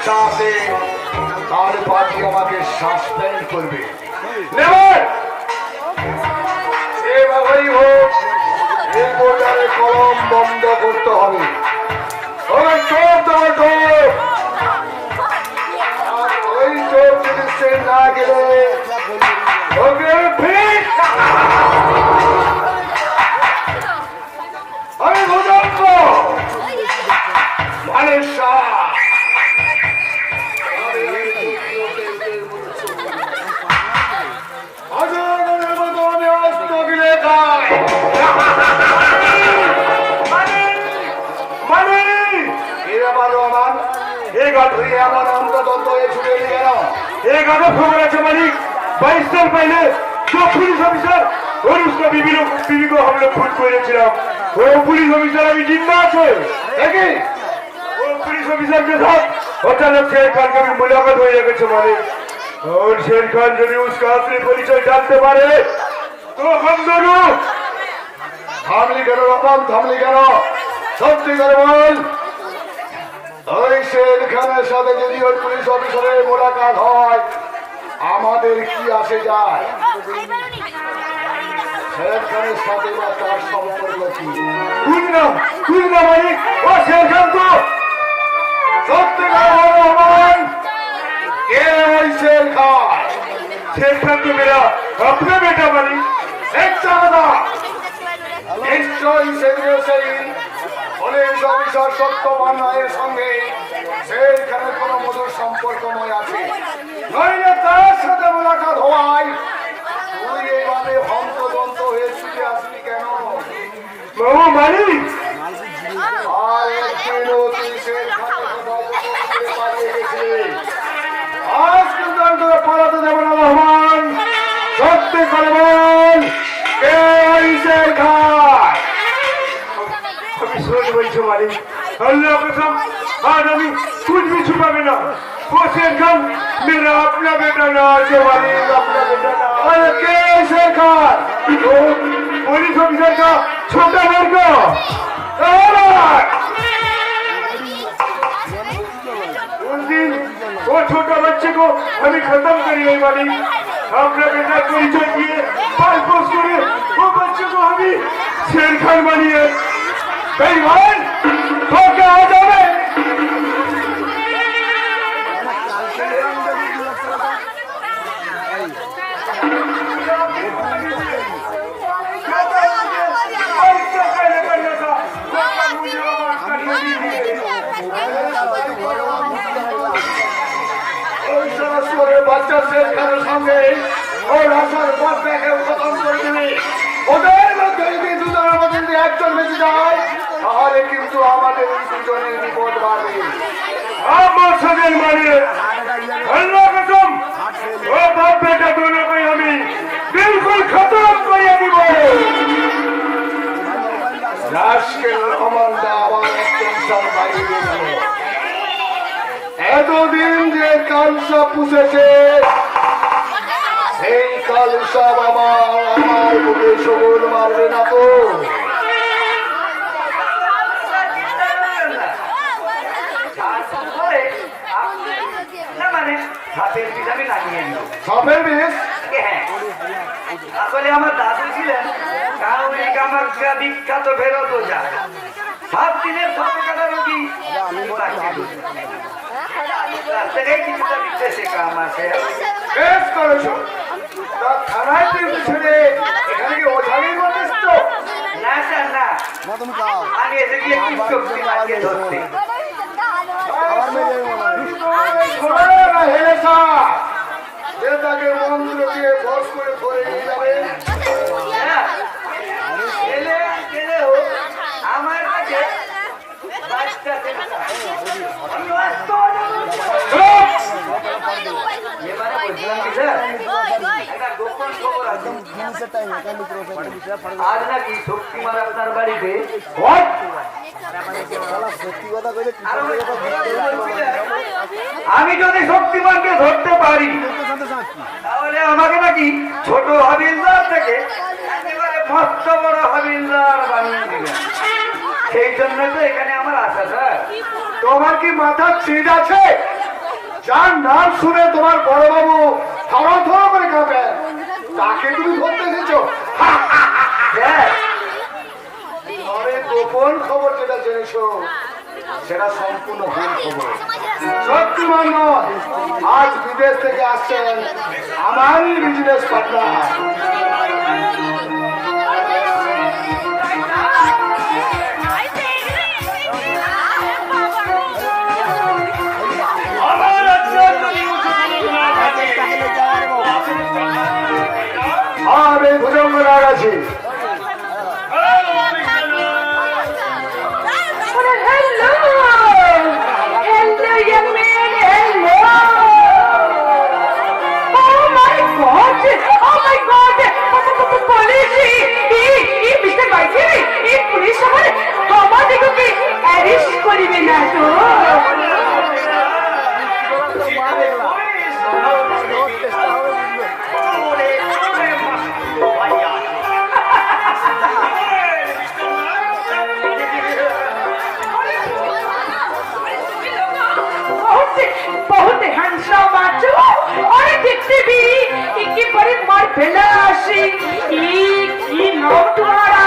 বাচ্চা আছে তার পার্টি আমাকে সাসপেন্ড করবে। নেবার এভাবেই হোক এই বোর্ডারে কলম বন্ধ করতে হবে। ওই চোর তোমার চোর, আর ওই চোর যদি সে না গেলে ওকে ফিট আমি বুঝাবো মানে पाइले जो पुलिस ऑफिसर और उसका बीवी को हम लोग फुट करेছিলাম वो पुलिस ऑफिसर अभी जिंदा है देखिए वो पुलिस ऑफिसर के साथ अचानक शेर खान का भी मुलाकात हो गई हमारे और शेर खान यदि उसका असली परिचय जानते पारे तो हम दोनों थामली करो रकम थामली करो सत्य कर बोल ওই শের খানের সাথে যদি ওই পুলিশ অফিসারের মোলাকাত হয় আমাদের কি আসে যায়? শের খানের সাথে বা তার সম্পর্ক কি? তুই না মালিক ও শের খান তো সত্যিকার রহমান কে ওই শের খান? শের খান তো মেরা अपना बेटा मालिक एक चाहता নিশ্চয়ই সেই পুলিশ অফিসার সত্যবান রায়ের সঙ্গে সেইখানে কোনো মধুর সম্পর্কময় আছে, নইলে তার সাথে মোলাকাত হওয়ায় তুই এইভাবে হন্তদন্ত হয়ে ছুটে আসবি কেন? বাবু মালিক আর একদিনও তুই সেইখানে পালিয়ে গেছিলি, আজ কিন্তু আমি তোকে পালাতে দেবো না রহমান। সত্যি করে বল কে ওই শের খান? सोच बच्चों वाली अल्लाह कसम आज अभी कुछ भी छुपा बिना वो शेर खान मेरा अपना बेटा ना जो वाली अपना बेटा ना। अरे के शेर खान तो पुलिस ऑफिसर का छोटा लड़का उस दिन वो छोटा बच्चे को अभी खत्म करी गई वाली अपना बेटा परिचय किए पास पोस करे वो बच्चे को अभी शेर खान बनिए बेईमान तो क्या हो जाए? बच्चा से संगे और आसार खत्म कर दिले ওদের মধ্যে যদি দুজনের মধ্যে যদি একজন বেঁচে যায় তাহলে কিন্তু আমাদের দুজনের বিপদ বাড়বে। আমার সাথে মানে আল্লাহ কসম ও বাপ বেটা दोनों को আমি बिल्कुल खत्म করে দিব। রাশকেল রহমান দা আবার টেনশন বাড়িয়ে দিল। এতদিন যে কালসা পুষেছে এই কালসা আমার বুকে সবল মারবে না তো? সাপের বিষ? হ্যাঁ, আসলে আমার দাদু ছিলেন আমার বিখ্যাত ফেরত যা 7 দিনের সাপে কাটা রোগী কিছুটা বিশেষে কাম আছে। বেশ করেছো থানায় ছেড়ে এখানে কি ওঝালির মধ্যে তো? না স্যার না, আমি এসে গিয়ে কি শক্তি মাকে ধরতে তাকে মন্ত্র দিয়ে বস করে ধরে নিয়ে যাবে। আমার কাছে বাচ্চা आज नाकि शक्तिमान আপনার বাড়িতে আমি যদি শক্তিমানকে ধরতে পারি তাহলে আমাকে নাকি ছোট হাবিলদার থেকে একেবারে মস্ত বড় হাবিলদার বানিয়ে দিবেন। সেই জন্য তো এখানে আমার আশা। স্যার তোমার কি মাথা ঠিক আছে? যার নাম শুনে তোমার বড় বাবু থর থর করে কাঁপে, তাকে তুমি ধরতে এসেছো? তবে গোপন খবর যেটা জেনেছো সেটা সম্পূর্ণ ভুল খবর। সত্যি নয়, আজ বিদেশ থেকে আসছেন আমারই বিজনেস পার্টনার। আমি ভুজঙ্গ নাগ আছি। করিবে না তো बहुत हैंडसम बाचो और देखते भी इनकी बड़ी मार फैला आशी ये नाम तुम्हारा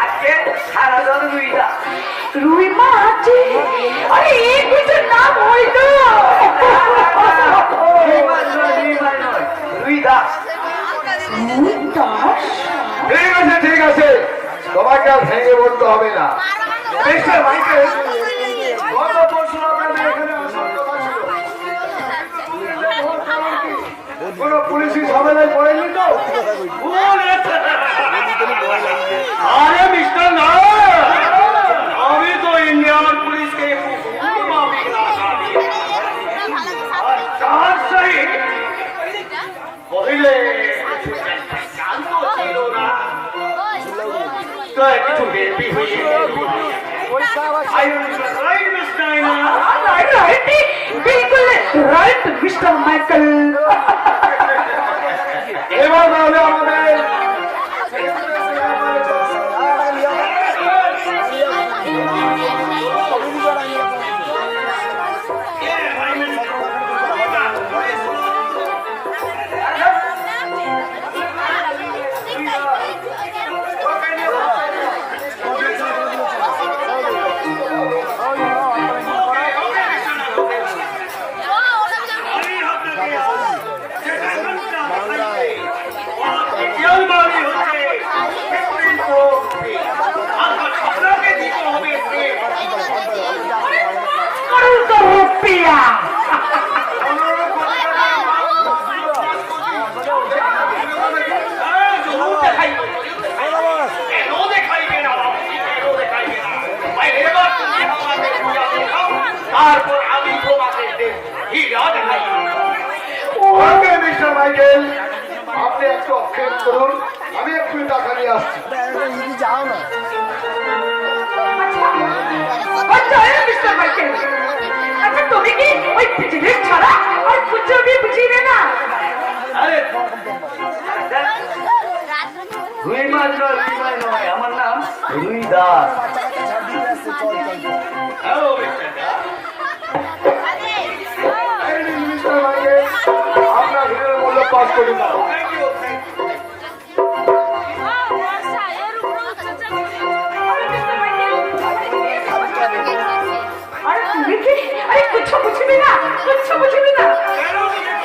আজকে সারাজন রুইদা रुई माँ जी अरे ये कुछ नाम होई तो রুইদা ঠিক আছে, তোমাকে আর ভেঙে বলতে হবে না। মিস্টার মাইকেল, গত পরশু আপনাদের এখানে আসার কথা ছিল। কোনো পুলিশি ঝামেলায় পড়েনি তো? আরে মিস্টার না, আমি তো ইন্ডিয়ান পুলিশকে তার সহিত বলিলে তো কিছু বেবি হয়ে बिल्कुल राइट मिस्टर माइकल এবার তাহলে আমাদের रुपया তারপর আমি তোমাকে হিরা দেখাই। ওকে মিস্টার মাইকেল, আপনি একটু অপেক্ষা করুন, আমি একটু টাকা নিয়ে আসছি। अच्छा है मिस्टर माइकल अच्छा तुम्हें की ওই বিজনেস ছাড়া আর কিছু भी বুঝিবে না আরে রুই মাছ নয়, রুই মাছ নয়, আমার নাম রুই দাস। Hello mister Das. এই নিন মিস্টার মাইকেল, আপনার ভিড়ের মূল্য 5 কোটি টাকা। Thank you, thank you. अरे तुम्हें की अरे कुछ भी ना কেন তুমি